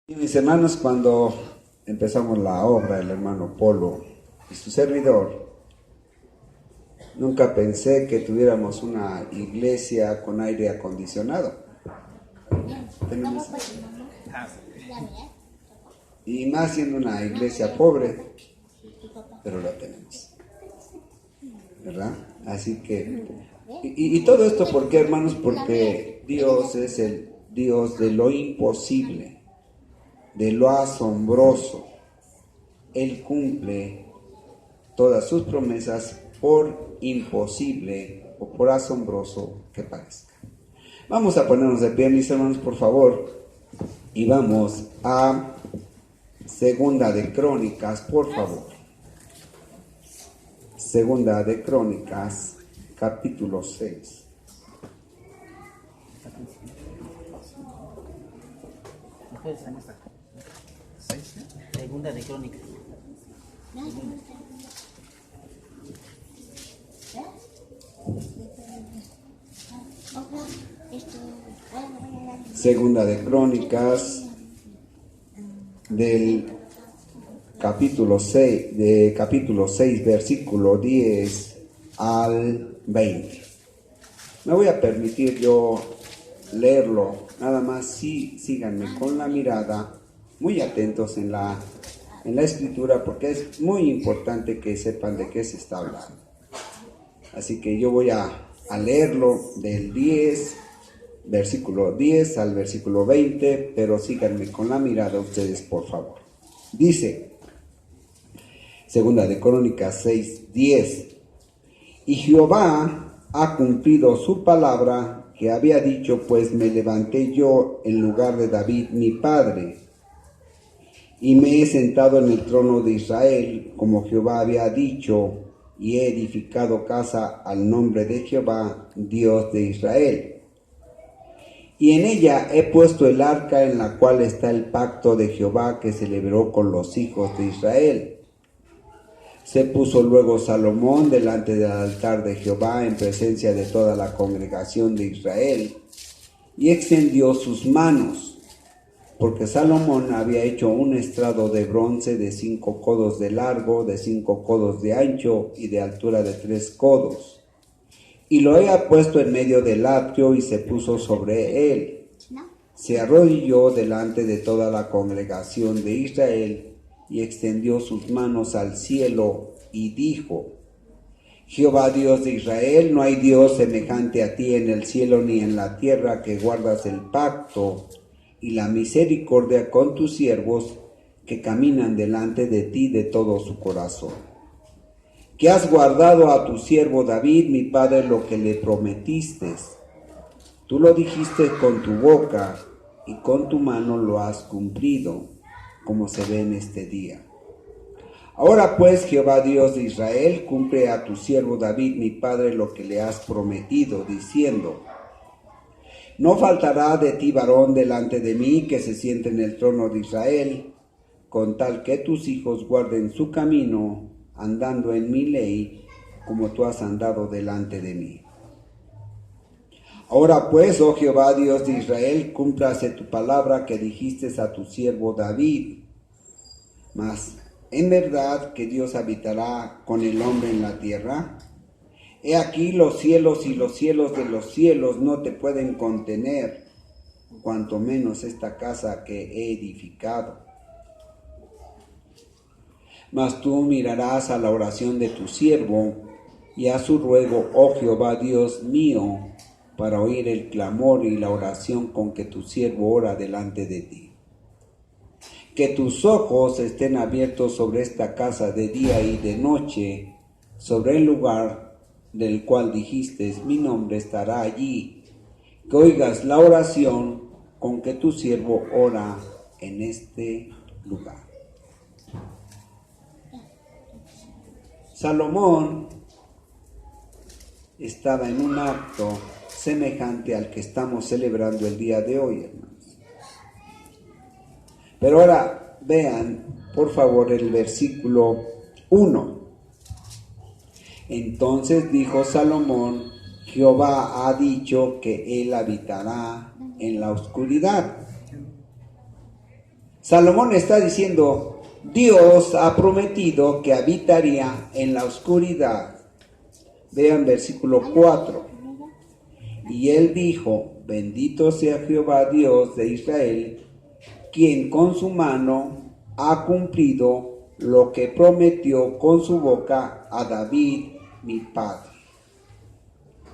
Y mis hermanos, cuando empezamos la obra, el hermano Polo y su servidor, nunca pensé que tuviéramos una iglesia con aire acondicionado. Tenemos, y más siendo una iglesia pobre, pero lo tenemos, ¿verdad? Así que, y todo esto, ¿por qué, hermanos? Porque Dios es el Dios de lo imposible, de lo asombroso. Él cumple todas sus promesas por imposible o por asombroso que parezca. Vamos a ponernos de pie, mis hermanos, por favor, y vamos a Segunda de Crónicas, por favor. Segunda de Crónicas, capítulo 6. Segunda de Crónicas. Segunda de Crónicas del capítulo 6, versículo 10 al 20. Me voy a permitir yo leerlo, nada más síganme con la mirada, muy atentos en la escritura, porque es muy importante que sepan de qué se está hablando. Así que yo voy a leerlo del versículo 10 al versículo 20, pero síganme con la mirada ustedes, por favor. Dice, Segunda de Crónicas 6, 10, y Jehová ha cumplido su palabra que había dicho, pues me levanté yo en lugar de David mi padre, y me he sentado en el trono de Israel, como Jehová había dicho, y he edificado casa al nombre de Jehová, Dios de Israel. Y en ella he puesto el arca en la cual está el pacto de Jehová que celebró con los hijos de Israel. Se puso luego Salomón delante del altar de Jehová en presencia de toda la congregación de Israel, y extendió sus manos, porque Salomón había hecho un estrado de bronce de 5 codos de largo, de 5 codos de ancho y de altura de 3 codos. Y lo había puesto en medio del atrio y se puso sobre él. Se arrodilló delante de toda la congregación de Israel y extendió sus manos al cielo y dijo, Jehová Dios de Israel, no hay Dios semejante a ti en el cielo ni en la tierra, que guardas el pacto y la misericordia con tus siervos que caminan delante de ti de todo su corazón. Que has guardado a tu siervo David, mi padre, lo que le prometiste. Tú lo dijiste con tu boca y con tu mano lo has cumplido, como se ve en este día. Ahora pues, Jehová Dios de Israel, cumple a tu siervo David, mi padre, lo que le has prometido, diciendo, no faltará de ti varón delante de mí que se siente en el trono de Israel, con tal que tus hijos guarden su camino, andando en mi ley, como tú has andado delante de mí. Ahora pues, oh Jehová Dios de Israel, cúmplase tu palabra que dijiste a tu siervo David. Mas, ¿en verdad que Dios habitará con el hombre en la tierra? He aquí los cielos y los cielos de los cielos no te pueden contener, cuanto menos esta casa que he edificado. Mas tú mirarás a la oración de tu siervo y a su ruego, oh Jehová Dios mío, para oír el clamor y la oración con que tu siervo ora delante de ti. Que tus ojos estén abiertos sobre esta casa de día y de noche, sobre el lugar del cual dijiste, mi nombre estará allí. Que oigas la oración con que tu siervo ora en este lugar. Salomón estaba en un acto semejante al que estamos celebrando el día de hoy, hermanos. Pero ahora vean, por favor, el versículo 1. Entonces dijo Salomón, Jehová ha dicho que él habitará en la oscuridad. Salomón está diciendo, Dios ha prometido que habitaría en la oscuridad. Vean versículo 4. Y él dijo, bendito sea Jehová Dios de Israel, quien con su mano ha cumplido lo que prometió con su boca a David, mi padre.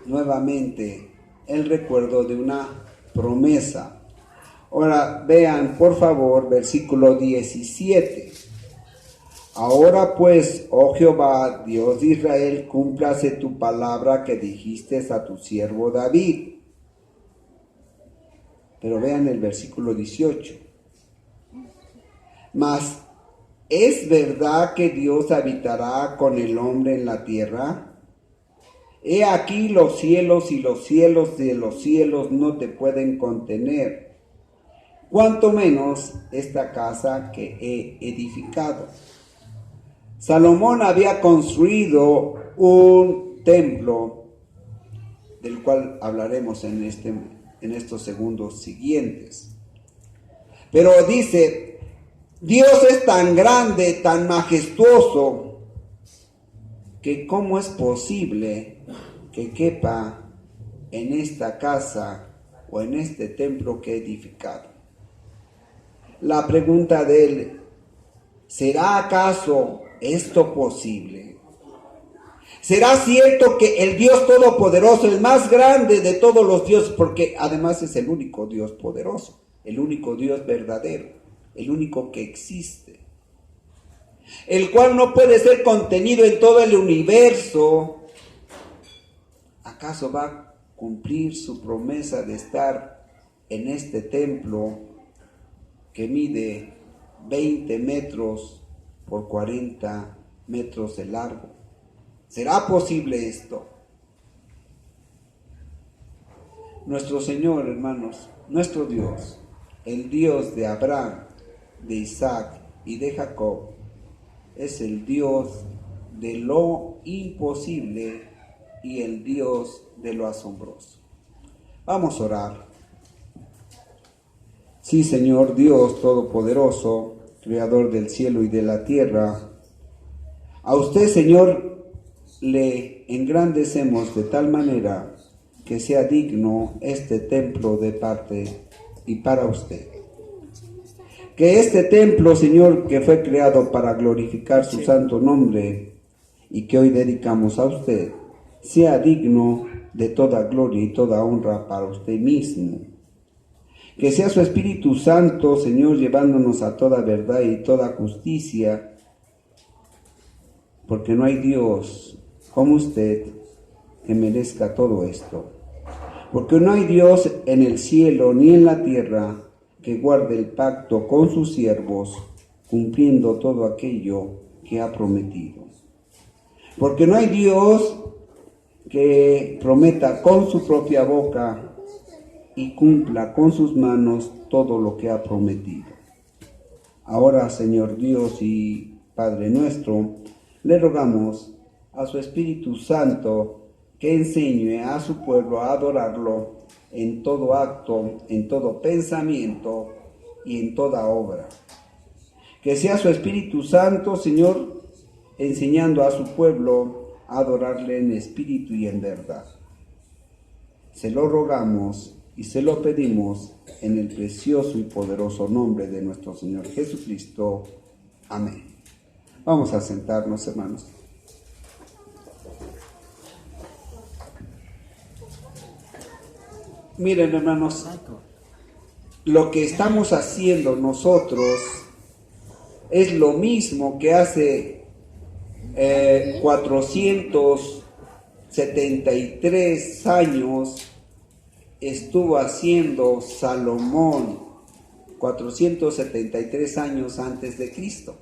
Nuevamente, el recuerdo de una promesa. Ahora vean por favor versículo 17. Ahora pues, oh Jehová, Dios de Israel, cúmplase tu palabra que dijiste a tu siervo David. Pero vean el versículo 18. Mas, ¿es verdad que Dios habitará con el hombre en la tierra? He aquí los cielos y los cielos de los cielos no te pueden contener, cuanto menos esta casa que he edificado. Salomón había construido un templo, del cual hablaremos en estos segundos siguientes. Pero dice, Dios es tan grande, tan majestuoso, que cómo es posible que quepa en esta casa o en este templo que he edificado. La pregunta de él, ¿será acaso esto posible? ¿Será cierto que el Dios Todopoderoso, el más grande de todos los dioses, porque además es el único Dios poderoso, el único Dios verdadero, el único que existe, el cual no puede ser contenido en todo el universo, ¿acaso va a cumplir su promesa de estar en este templo que mide 20 metros por 40 metros de largo? ¿Será posible esto? Nuestro Señor, hermanos, nuestro Dios, el Dios de Abraham, de Isaac y de Jacob, es el Dios de lo imposible y el Dios de lo asombroso. Vamos a orar. Sí, Señor Dios Todopoderoso, Creador del cielo y de la tierra, a usted, Señor, le engrandecemos de tal manera que sea digno este templo de parte y para usted. Que este templo, Señor, que fue creado para glorificar su santo nombre y que hoy dedicamos a usted, sea digno de toda gloria y toda honra para usted mismo. Que sea su Espíritu Santo, Señor, llevándonos a toda verdad y toda justicia, porque no hay Dios como usted que merezca todo esto. Porque no hay Dios en el cielo ni en la tierra que guarde el pacto con sus siervos, cumpliendo todo aquello que ha prometido. Porque no hay Dios que prometa con su propia boca y cumpla con sus manos todo lo que ha prometido. Ahora, Señor Dios y Padre nuestro, le rogamos a su Espíritu Santo que enseñe a su pueblo a adorarlo en todo acto, en todo pensamiento y en toda obra. Que sea su Espíritu Santo, Señor, enseñando a su pueblo a adorarle en espíritu y en verdad. Se lo rogamos y se lo pedimos en el precioso y poderoso nombre de nuestro Señor Jesucristo. Amén. Vamos a sentarnos, hermanos. Miren, hermanos, lo que estamos haciendo nosotros es lo mismo que hace 473 años estuvo haciendo Salomón, 473 años antes de Cristo.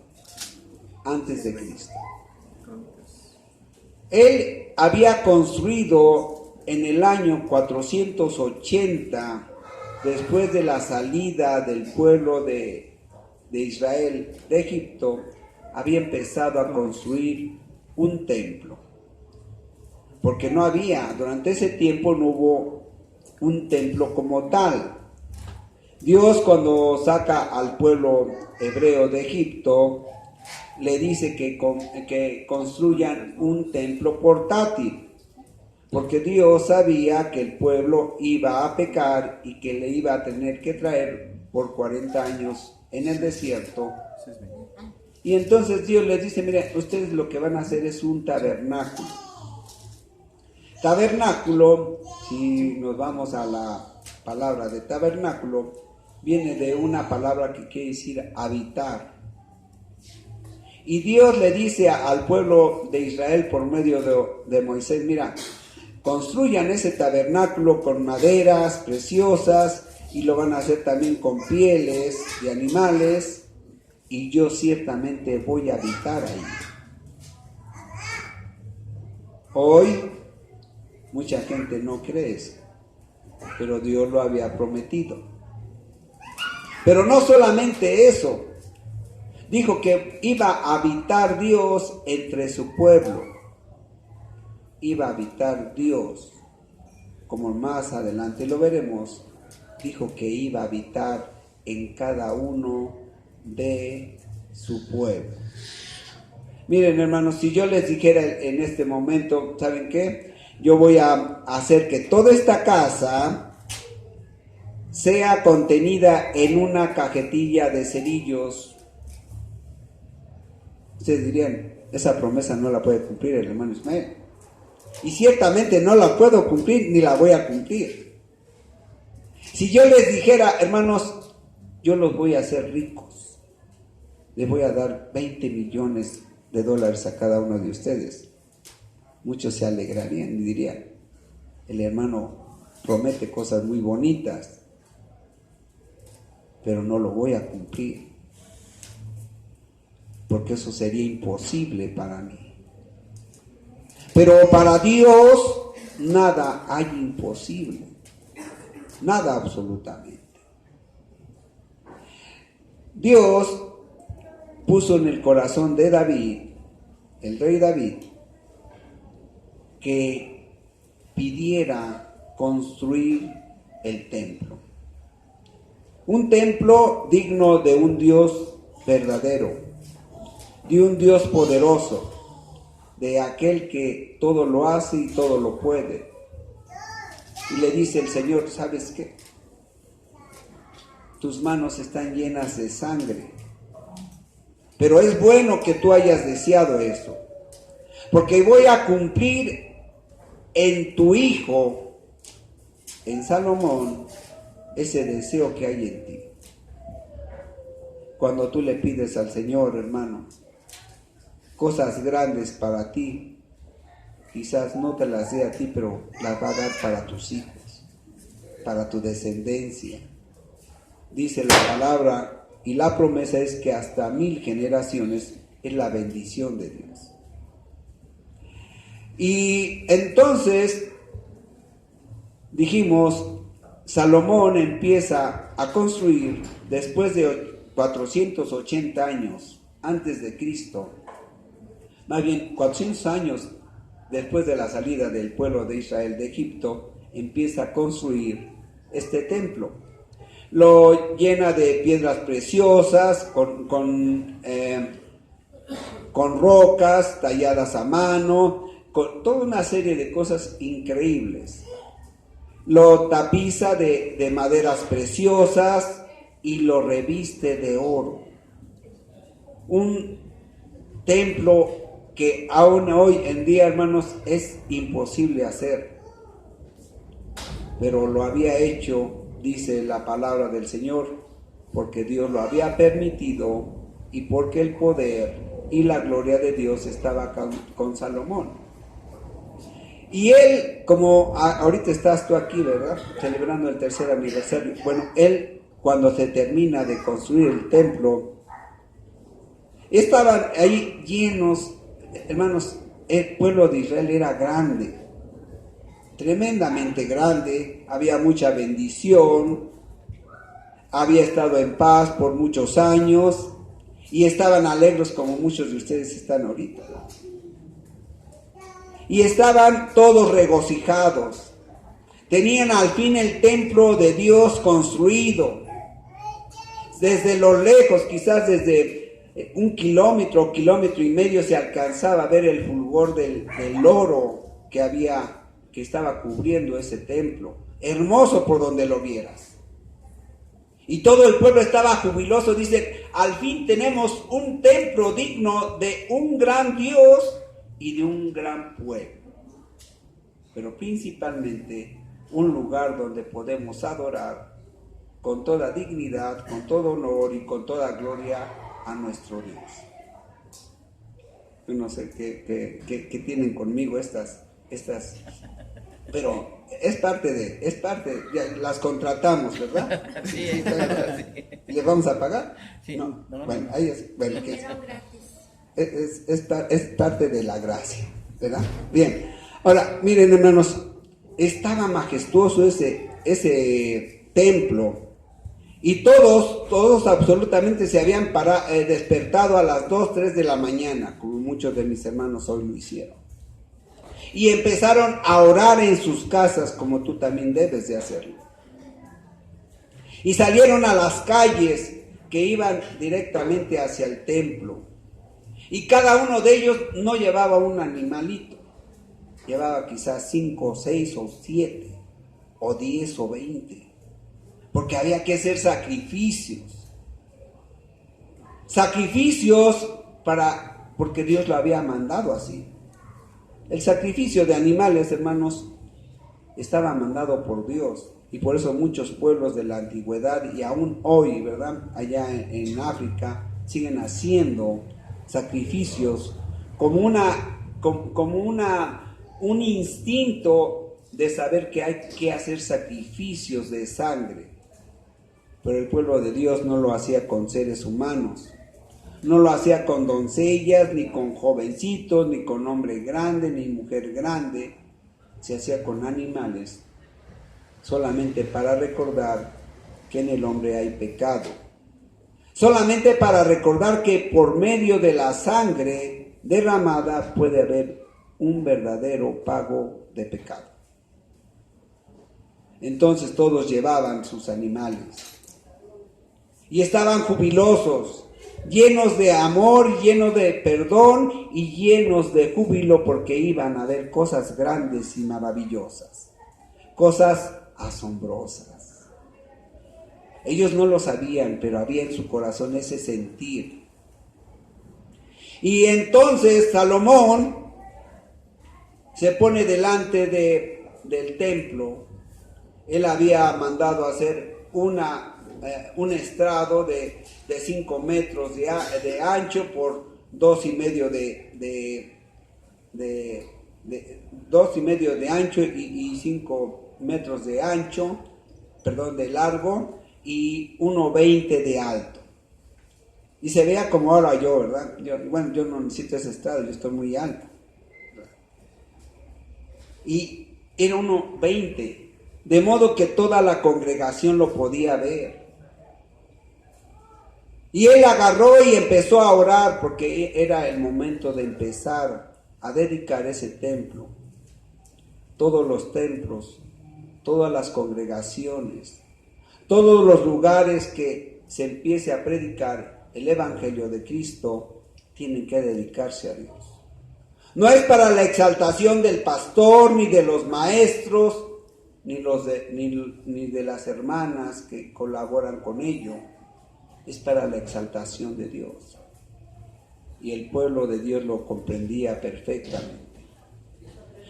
Él había construido en el año 480, después de la salida del pueblo de Israel de Egipto, había empezado a construir un templo. Porque no había, durante ese tiempo no hubo un templo como tal. Dios, cuando saca al pueblo hebreo de Egipto, le dice que construyan un templo portátil, porque Dios sabía que el pueblo iba a pecar y que le iba a tener que traer por 40 años en el desierto. Y entonces Dios les dice, miren, ustedes lo que van a hacer es un tabernáculo. Tabernáculo, si nos vamos a la palabra de tabernáculo, viene de una palabra que quiere decir habitar. Y Dios le dice al pueblo de Israel por medio de Moisés, mira, construyan ese tabernáculo con maderas preciosas y lo van a hacer también con pieles de animales y yo ciertamente voy a habitar ahí. Hoy mucha gente no cree eso, pero Dios lo había prometido. Pero no solamente eso, dijo que iba a habitar Dios entre su pueblo. Iba a habitar Dios, como más adelante lo veremos, dijo que iba a habitar en cada uno de su pueblo. Miren, hermanos, si yo les dijera en este momento, ¿saben qué? Yo voy a hacer que toda esta casa sea contenida en una cajetilla de cerillos. Ustedes dirían, esa promesa no la puede cumplir el hermano Ismael. Y ciertamente no la puedo cumplir ni la voy a cumplir. Si yo les dijera, hermanos, yo los voy a hacer ricos, les voy a dar 20 millones de dólares a cada uno de ustedes, muchos se alegrarían y dirían, el hermano promete cosas muy bonitas, pero no lo voy a cumplir, porque eso sería imposible para mí. Pero para Dios nada hay imposible, nada absolutamente. Dios puso en el corazón de David, el rey David, que pidiera construir el templo. Un templo digno de un Dios verdadero, de un Dios poderoso, de aquel que todo lo hace y todo lo puede. Y le dice el Señor, ¿sabes qué? Tus manos están llenas de sangre, pero es bueno que tú hayas deseado eso, porque voy a cumplir en tu hijo, en Salomón, ese deseo que hay en ti. Cuando tú le pides al Señor, hermano, cosas grandes para ti, quizás no te las dé a ti, pero las va a dar para tus hijos, para tu descendencia. Dice la palabra, y la promesa es que hasta 1000 generaciones es la bendición de Dios. Y entonces, dijimos, Salomón empieza a construir después de 480 años antes de Cristo, más bien 400 años después de la salida del pueblo de Israel de Egipto, empieza a construir este templo. Lo llena de piedras preciosas, con rocas talladas a mano, con toda una serie de cosas increíbles. Lo tapiza de maderas preciosas y lo reviste de oro. Un templo que aún hoy en día, hermanos, es imposible hacer, pero lo había hecho, dice la palabra del Señor, porque Dios lo había permitido y porque el poder y la gloria de Dios estaba con Salomón. Y él, como ahorita estás tú aquí, ¿verdad?, celebrando el 3er aniversario. Bueno, él, cuando se termina de construir el templo, estaban ahí llenos, hermanos, el pueblo de Israel era grande, tremendamente grande, había mucha bendición, había estado en paz por muchos años y estaban alegres como muchos de ustedes están ahorita. Y estaban todos regocijados, tenían al fin el templo de Dios construido, Desde lo lejos, quizás desde 1 kilómetro, kilómetro y medio, se alcanzaba a ver el fulgor del oro que estaba cubriendo ese templo. Hermoso por donde lo vieras. Y todo el pueblo estaba jubiloso. Dice, al fin tenemos un templo digno de un gran Dios y de un gran pueblo. Pero principalmente un lugar donde podemos adorar con toda dignidad, con todo honor y con toda gloria a nuestro Dios. Yo no sé qué tienen conmigo estas, pero es parte, ya las contratamos, ¿verdad? Sí, Sí, claro. ¿Les vamos a pagar? Sí, No. no. Bueno, ahí es, bueno, que Pero gratis. es parte de la gracia, ¿verdad? Bien, ahora miren, hermanos, estaba majestuoso ese templo. Y todos absolutamente se habían despertado a las 2, 3 de la mañana, como muchos de mis hermanos hoy lo hicieron. Y empezaron a orar en sus casas, como tú también debes de hacerlo. Y salieron a las calles que iban directamente hacia el templo. Y cada uno de ellos no llevaba un animalito. Llevaba quizás 5, 6 o 7, o 10 o 20. Porque había que hacer sacrificios. Sacrificios porque Dios lo había mandado así. El sacrificio de animales, hermanos, estaba mandado por Dios. Y por eso muchos pueblos de la antigüedad y aún hoy, ¿verdad? Allá en África siguen haciendo sacrificios como un instinto de saber que hay que hacer sacrificios de sangre. Pero el pueblo de Dios no lo hacía con seres humanos, no lo hacía con doncellas, ni con jovencitos, ni con hombre grande, ni mujer grande, se hacía con animales, solamente para recordar que en el hombre hay pecado, solamente para recordar que por medio de la sangre derramada puede haber un verdadero pago de pecado. Entonces todos llevaban sus animales. Y estaban jubilosos, llenos de amor, llenos de perdón y llenos de júbilo porque iban a ver cosas grandes y maravillosas, cosas asombrosas. Ellos no lo sabían, pero había en su corazón ese sentir. Y entonces Salomón se pone delante del templo. Él había mandado hacer un estrado de 5 metros de ancho por 2,5 de ancho y 5 metros de largo y 1,20 de alto. Y se vea como ahora yo, ¿verdad? Yo no necesito ese estrado, yo estoy muy alto. Y era 1,20, de modo que toda la congregación lo podía ver. Y él agarró y empezó a orar porque era el momento de empezar a dedicar ese templo. Todos los templos, todas las congregaciones, todos los lugares que se empiece a predicar el Evangelio de Cristo tienen que dedicarse a Dios. No es para la exaltación del pastor, ni de los maestros, ni de las hermanas que colaboran con ello. Es para la exaltación de Dios. Y el pueblo de Dios lo comprendía perfectamente.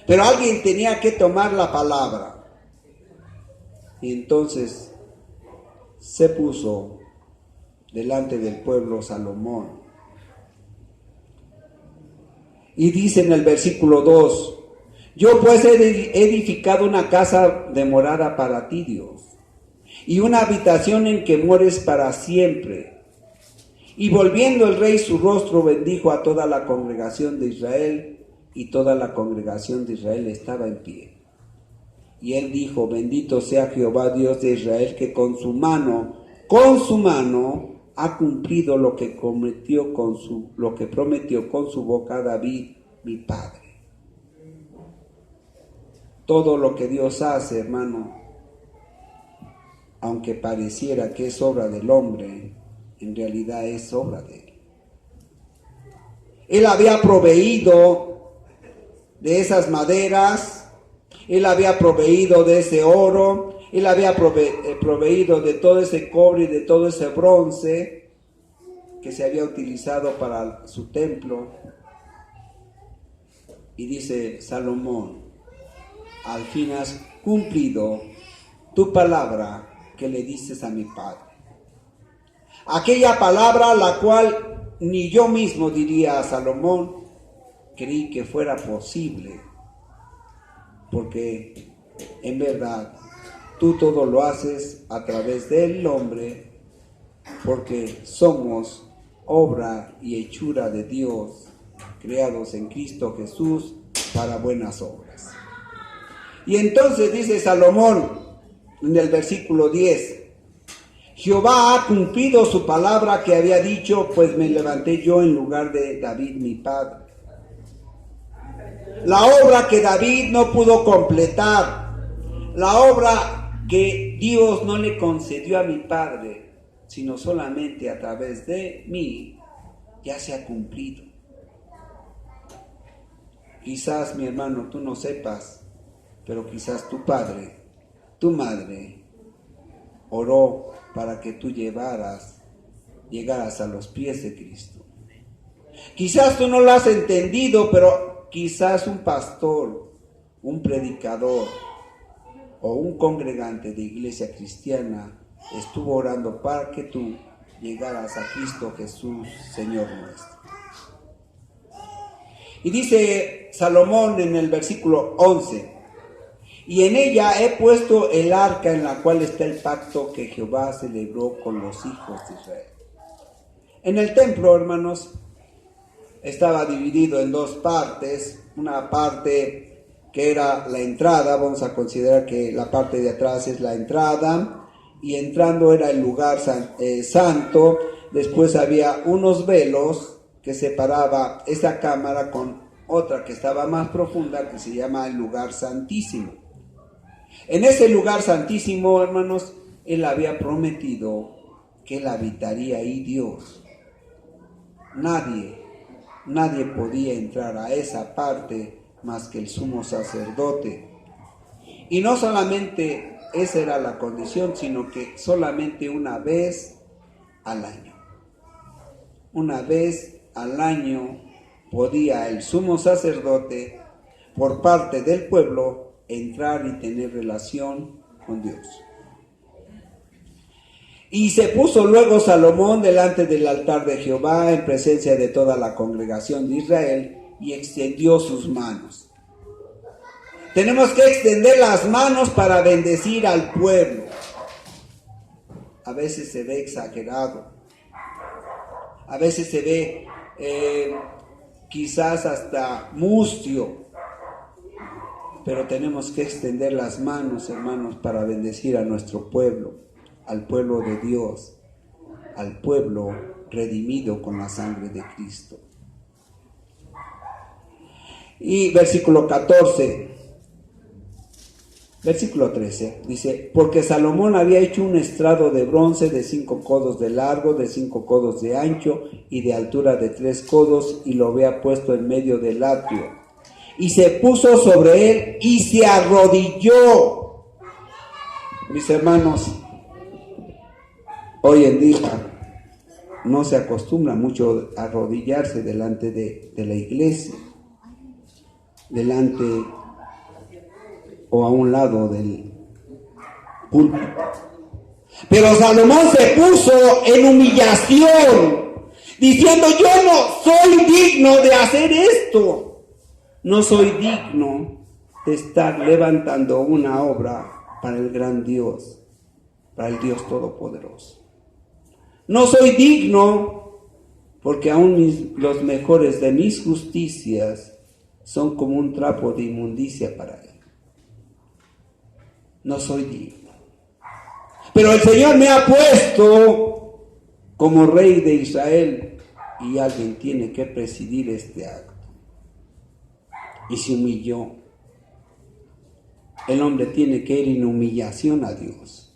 Pero alguien tenía que tomar la palabra. Y entonces se puso delante del pueblo Salomón. Y dice en el versículo 2: yo pues he edificado una casa de morada para ti, Dios, y una habitación en que mores para siempre. Y volviendo el rey su rostro, bendijo a toda la congregación de Israel, y toda la congregación de Israel estaba en pie. Y él dijo: bendito sea Jehová Dios de Israel, que con su mano ha cumplido lo que prometió con su boca a David, mi padre. Todo lo que Dios hace, hermano, aunque pareciera que es obra del hombre, en realidad es obra de Él. Él había proveído de esas maderas, Él había proveído de ese oro, Él había proveído de todo ese cobre y de todo ese bronce que se había utilizado para su templo. Y dice Salomón, al fin has cumplido tu palabra que le dices a mi padre. Aquella palabra la cual ni yo mismo diría a Salomón, creí que fuera posible, porque en verdad tú todo lo haces a través del hombre, porque somos obra y hechura de Dios, creados en Cristo Jesús para buenas obras. Y entonces dice Salomón en el versículo 10, Jehová ha cumplido su palabra que había dicho, pues me levanté yo en lugar de David mi padre. La obra que David no pudo completar, la obra que Dios no le concedió a mi padre, sino solamente a través de mí, ya se ha cumplido. Quizás, mi hermano, tú no sepas, pero quizás tu padre, tu madre, oró para que tú llegaras a los pies de Cristo. Quizás tú no lo has entendido, pero quizás un pastor, un predicador o un congregante de iglesia cristiana estuvo orando para que tú llegaras a Cristo Jesús, Señor nuestro. Y dice Salomón en el versículo 11, y en ella he puesto el arca en la cual está el pacto que Jehová celebró con los hijos de Israel. En el templo, hermanos, estaba dividido en dos partes. Una parte que era la entrada, vamos a considerar que la parte de atrás es la entrada, y entrando era el lugar santo. Después había unos velos que separaba esa cámara con otra que estaba más profunda, que se llama el lugar santísimo. En ese lugar santísimo, hermanos, Él había prometido que Él habitaría ahí Dios. Nadie podía entrar a esa parte más que el sumo sacerdote. Y no solamente esa era la condición, sino que solamente una vez al año. Una vez al año podía el sumo sacerdote, por parte del pueblo, entrar y tener relación con Dios. Y se puso luego Salomón delante del altar de Jehová en presencia de toda la congregación de Israel y extendió sus manos. Tenemos que extender las manos para bendecir al pueblo. A veces se ve exagerado. A veces se ve quizás hasta mustio. Pero tenemos que extender las manos, hermanos, para bendecir a nuestro pueblo, al pueblo de Dios, al pueblo redimido con la sangre de Cristo. Y versículo 13, dice, porque Salomón había hecho un estrado de bronce de 5 codos de largo, de 5 codos de ancho y de altura de 3 codos, y lo había puesto en medio del atrio. Y se puso sobre él y se arrodilló. Mis hermanos, hoy en día no se acostumbra mucho a arrodillarse delante de la iglesia, delante o a un lado del púlpito. Pero Salomón se puso en humillación, diciendo, yo no soy digno de hacer esto. No soy digno de estar levantando una obra para el gran Dios, para el Dios Todopoderoso. No soy digno porque aún los mejores de mis justicias son como un trapo de inmundicia para Él. No soy digno. Pero el Señor me ha puesto como Rey de Israel y alguien tiene que presidir este acto. Y se humilló. El hombre tiene que ir en humillación a Dios.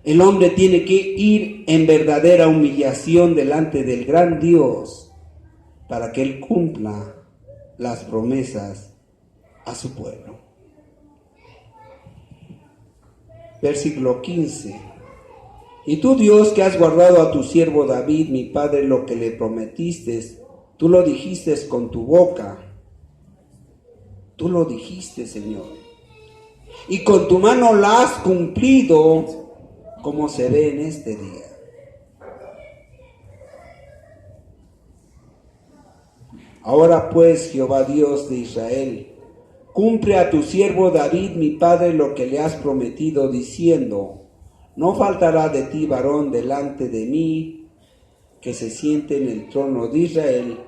El hombre tiene que ir en verdadera humillación delante del gran Dios para que Él cumpla las promesas a su pueblo. Versículo 15. Y tú, Dios, que has guardado a tu siervo David, mi padre, lo que le prometiste, tú lo dijiste con tu boca. Tú lo dijiste, Señor. Y con tu mano la has cumplido, como se ve en este día. Ahora pues, Jehová Dios de Israel, cumple a tu siervo David, mi padre, lo que le has prometido, diciendo: no faltará de ti varón delante de mí que se siente en el trono de Israel,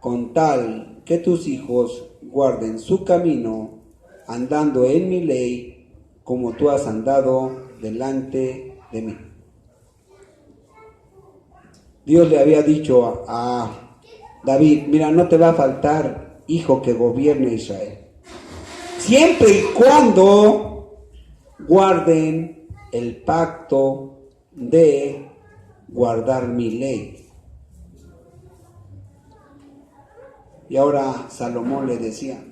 con tal que tus hijos guarden su camino, andando en mi ley, como tú has andado delante de mí. Dios le había dicho a David: mira, no te va a faltar hijo que gobierne Israel, siempre y cuando guarden el pacto de guardar mi ley. Y ahora Salomón le decía: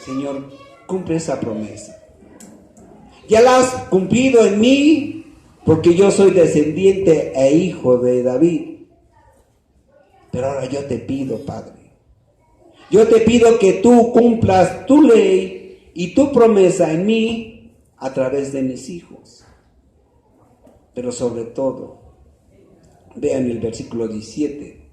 Señor, cumple esa promesa. Ya la has cumplido en mí, porque yo soy descendiente e hijo de David. Pero ahora yo te pido, Padre, yo te pido que tú cumplas tu ley y tu promesa en mí a través de mis hijos. Pero sobre todo, vean el versículo 17.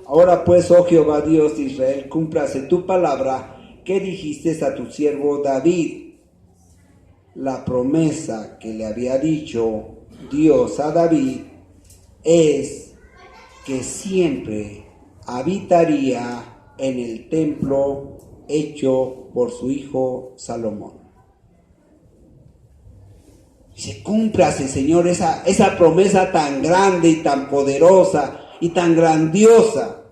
Ahora pues, oh Jehová Dios de Israel, cúmplase tu palabra que dijiste a tu siervo David. La promesa que le había dicho Dios a David es que siempre habitaría en el templo hecho por su hijo Salomón. Dice: cúmplase, Señor, esa promesa tan grande y tan poderosa y tan grandiosa.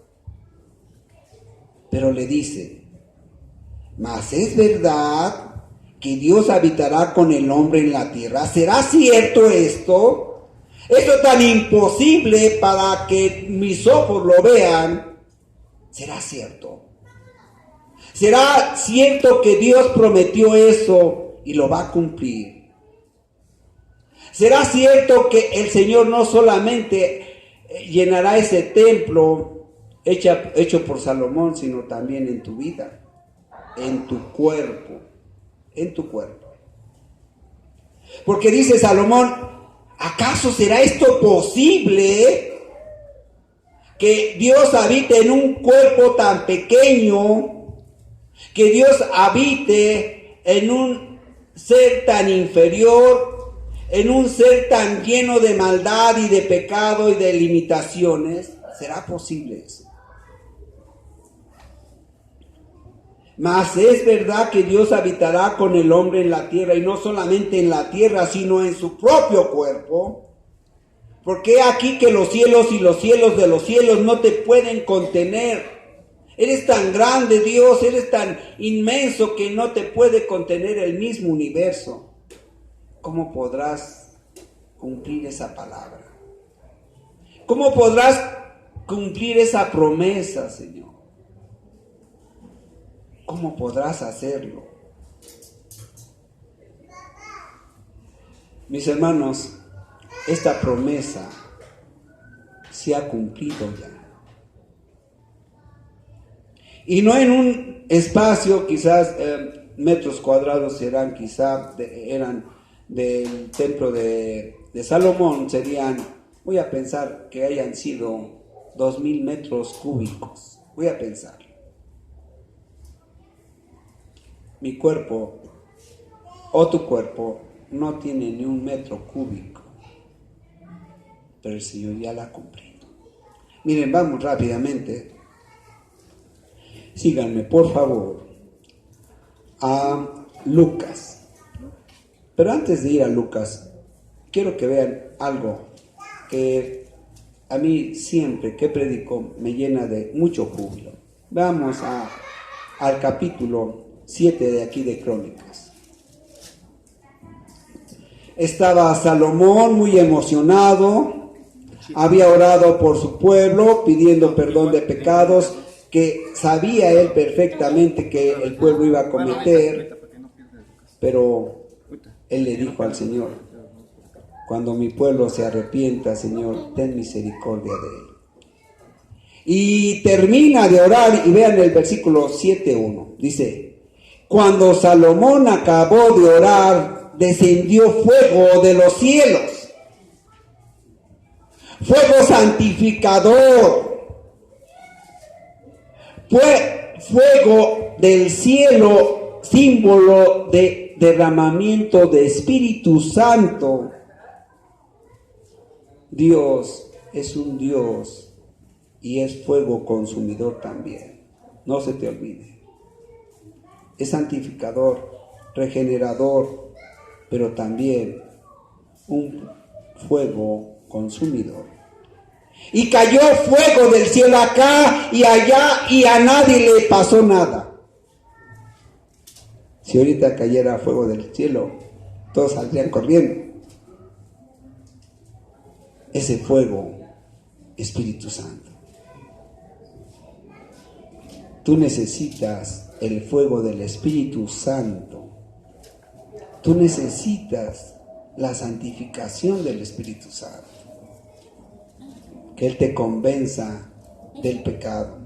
Pero le dice: mas es verdad que Dios habitará con el hombre en la tierra. ¿Será cierto esto? Esto tan imposible para que mis ojos lo vean. ¿Será cierto? ¿Será cierto que Dios prometió eso y lo va a cumplir? ¿Será cierto que el Señor no solamente llenará ese templo hecho por Salomón, sino también en tu vida, en tu cuerpo, en tu cuerpo? Porque dice Salomón: ¿acaso será esto posible? Que Dios habite en un cuerpo tan pequeño, que Dios habite en un ser tan inferior, en un ser tan lleno de maldad y de pecado y de limitaciones. ¿Será posible eso? Mas es verdad que Dios habitará con el hombre en la tierra, y no solamente en la tierra, sino en su propio cuerpo. Porque aquí que los cielos y los cielos de los cielos no te pueden contener. Eres tan grande, Dios, eres tan inmenso que no te puede contener el mismo universo. ¿Cómo podrás cumplir esa palabra? ¿Cómo podrás cumplir esa promesa, Señor? ¿Cómo podrás hacerlo? Mis hermanos, esta promesa se ha cumplido ya. Y no en un espacio, quizás metros cuadrados eran del templo de Salomón, serían, voy a pensar que hayan sido 2000 metros cúbicos. Voy a pensar. Mi cuerpo o tu cuerpo no tiene ni un metro cúbico, pero el Señor ya la ha cumplido. Miren, vamos rápidamente. Síganme, por favor, a Lucas. Pero antes de ir a Lucas, quiero que vean algo que a mí siempre que predico me llena de mucho júbilo. Vamos al capítulo 7 de aquí de Crónicas. Estaba Salomón muy emocionado, había orado por su pueblo pidiendo perdón de pecados que sabía él perfectamente que el pueblo iba a cometer, pero él le dijo al Señor: cuando mi pueblo se arrepienta, Señor, ten misericordia de él. Y termina de orar, y vean el versículo 7:1, dice: cuando Salomón acabó de orar, descendió fuego de los cielos, fuego santificador, fue fuego del cielo, símbolo de derramamiento de Espíritu Santo. Dios es un Dios y es fuego consumidor también, no se te olvide. Es santificador, regenerador, pero también un fuego consumidor. Y cayó fuego del cielo acá y allá y a nadie le pasó nada. Si ahorita cayera fuego del cielo, todos saldrían corriendo. Ese fuego, Espíritu Santo. Tú necesitas el fuego del Espíritu Santo. Tú necesitas la santificación del Espíritu Santo. Que Él te convenza del pecado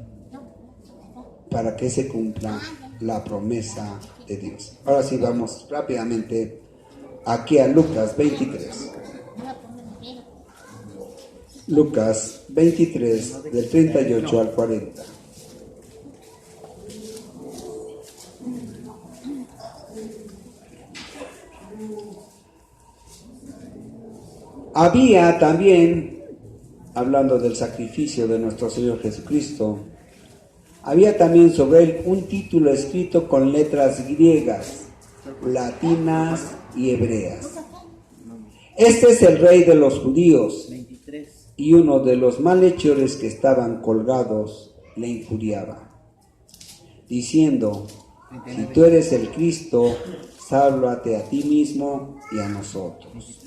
para que se cumpla la promesa de Dios. Ahora sí, vamos rápidamente aquí a Lucas 23. Lucas 23, del 38 al 40. Había también, hablando del sacrificio de nuestro Señor Jesucristo, había también sobre él un título escrito con letras griegas, latinas y hebreas. Este es el Rey de los judíos. Y uno de los malhechores que estaban colgados le injuriaba, diciendo: si tú eres el Cristo, sálvate a ti mismo y a nosotros.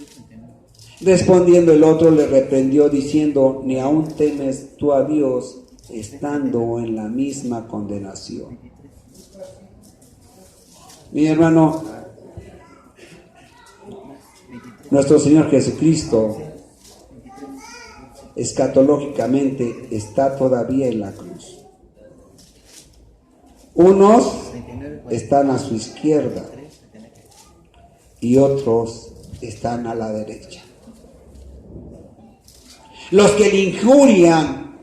Respondiendo el otro le reprendió diciendo: ni aún temes tú a Dios, estando en la misma condenación. Mi hermano, nuestro Señor Jesucristo escatológicamente está todavía en la cruz. Unos están a su izquierda y otros están a la derecha. Los que le injurian,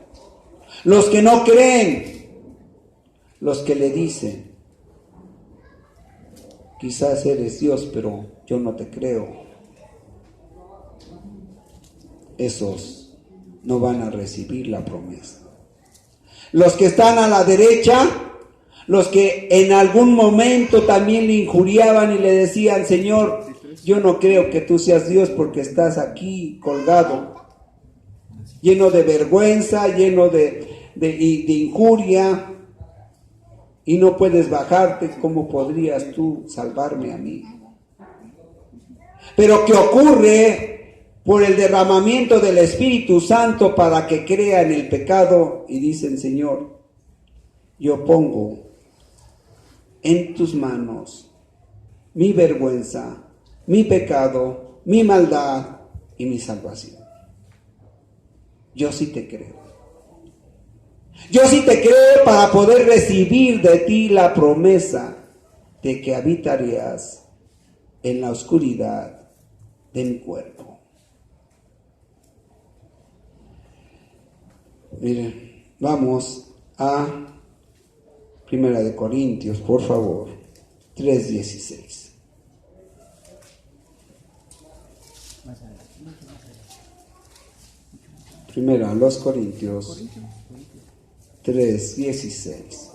los que no creen, los que le dicen: quizás eres Dios, pero yo no te creo. Esos no van a recibir la promesa. Los que están a la derecha, los que en algún momento también le injuriaban y le decían: Señor, yo no creo que tú seas Dios porque estás aquí colgado, lleno de vergüenza, lleno de injuria, y no puedes bajarte. ¿Cómo podrías tú salvarme a mí? Pero ¿qué ocurre? Por el derramamiento del Espíritu Santo para que crean el pecado y dicen: Señor, yo pongo en tus manos mi vergüenza, mi pecado, mi maldad y mi salvación. Yo sí te creo. Yo sí te creo para poder recibir de ti la promesa de que habitarías en la oscuridad de mi cuerpo. Miren, vamos a 1 Corintios, por favor, 3:16. Primero a los Corintios 3:16.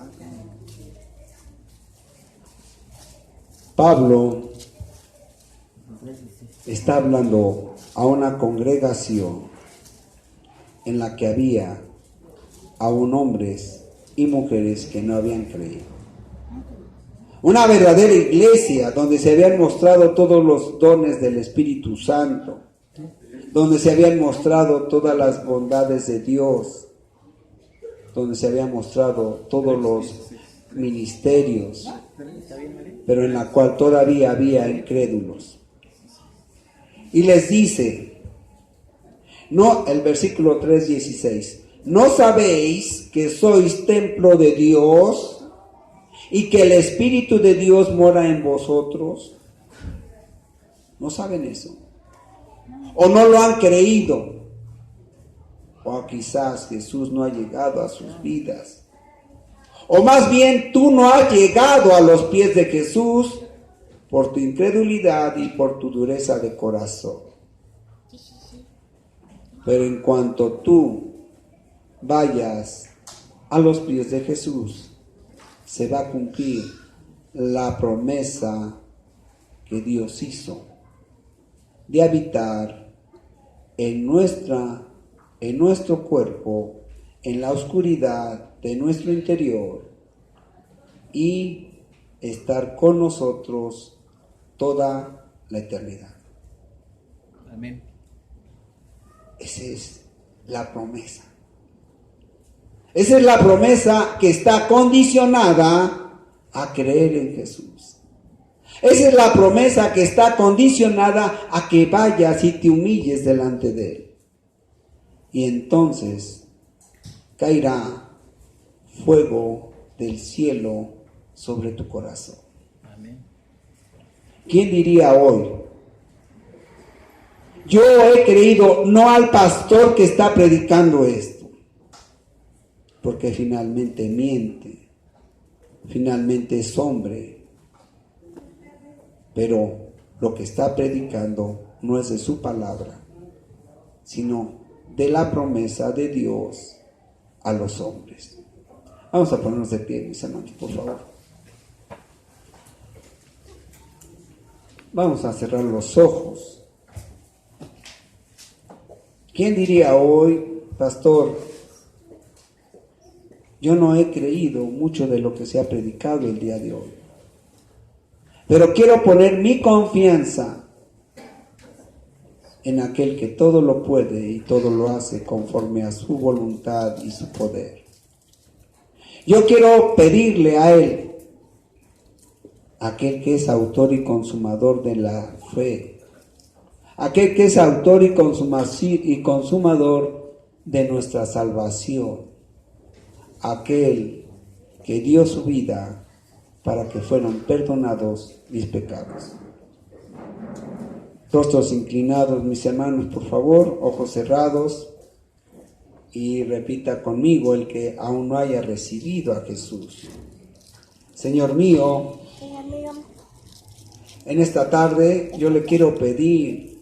Pablo está hablando a una congregación en la que había aún hombres y mujeres que no habían creído. Una verdadera iglesia donde se habían mostrado todos los dones del Espíritu Santo, donde se habían mostrado todas las bondades de Dios, donde se habían mostrado todos los ministerios, pero en la cual todavía había incrédulos. Y les dice, no, el versículo 3:16, ¿no sabéis que sois templo de Dios y que el Espíritu de Dios mora en vosotros? ¿No saben eso? ¿O no lo han creído? O quizás Jesús no ha llegado a sus vidas. O más bien tú no has llegado a los pies de Jesús por tu incredulidad y por tu dureza de corazón. Pero en cuanto tú vayas a los pies de Jesús, se va a cumplir la promesa que Dios hizo de habitar en nuestro cuerpo, en la oscuridad de nuestro interior y estar con nosotros toda la eternidad. Amén. Esa es la promesa. Esa es la promesa que está condicionada a creer en Jesús. Esa es la promesa que está condicionada a que vayas y te humilles delante de Él. Y entonces caerá fuego del cielo sobre tu corazón. Amén. ¿Quién diría hoy? Yo he creído no al pastor que está predicando esto, porque finalmente miente, finalmente es hombre, pero lo que está predicando no es de su palabra, sino de la promesa de Dios a los hombres. Vamos a ponernos de pie, mis hermanos, por favor. Vamos a cerrar los ojos. ¿Quién diría hoy, pastor, yo no he creído mucho de lo que se ha predicado el día de hoy, pero quiero poner mi confianza en aquel que todo lo puede y todo lo hace conforme a su voluntad y su poder? Yo quiero pedirle a Él, aquel que es autor y consumador de la fe, aquel que es autor y consumador de nuestra salvación, aquel que dio su vida para que fueran perdonados mis pecados. Rostros inclinados, mis hermanos, por favor, ojos cerrados, y repita conmigo el que aún no haya recibido a Jesús. Señor mío, en esta tarde yo le quiero pedir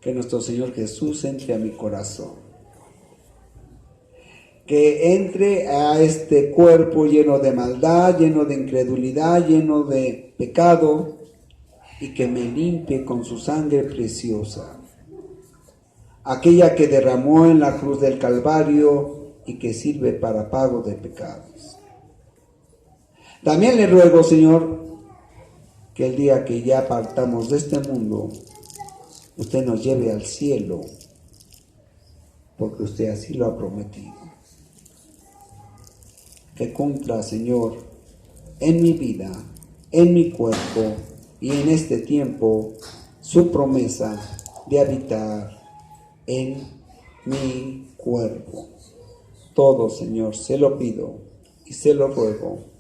que nuestro Señor Jesús entre a mi corazón, que entre a este cuerpo lleno de maldad, lleno de incredulidad, lleno de pecado, y que me limpie con su sangre preciosa, aquella que derramó en la cruz del Calvario y que sirve para pago de pecados. También le ruego, Señor, que el día que ya partamos de este mundo, usted nos lleve al cielo, porque usted así lo ha prometido. Que cumpla, Señor, en mi vida, en mi cuerpo y en este tiempo, su promesa de habitar en mi cuerpo. Todo, Señor, se lo pido y se lo ruego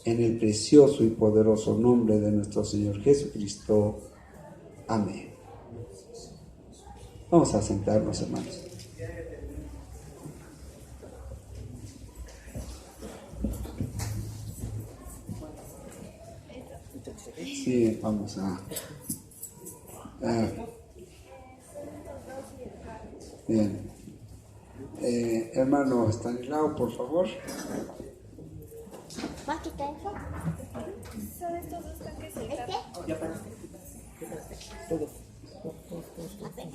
en el precioso y poderoso nombre de nuestro Señor Jesucristo. Amén. Vamos a sentarnos, hermanos. Sí, vamos a... bien. Hermano Stanislao, por favor. ¿Más que eso? Son estos dos tanques de ¿Este? Ya paraste. Todos. Apenas.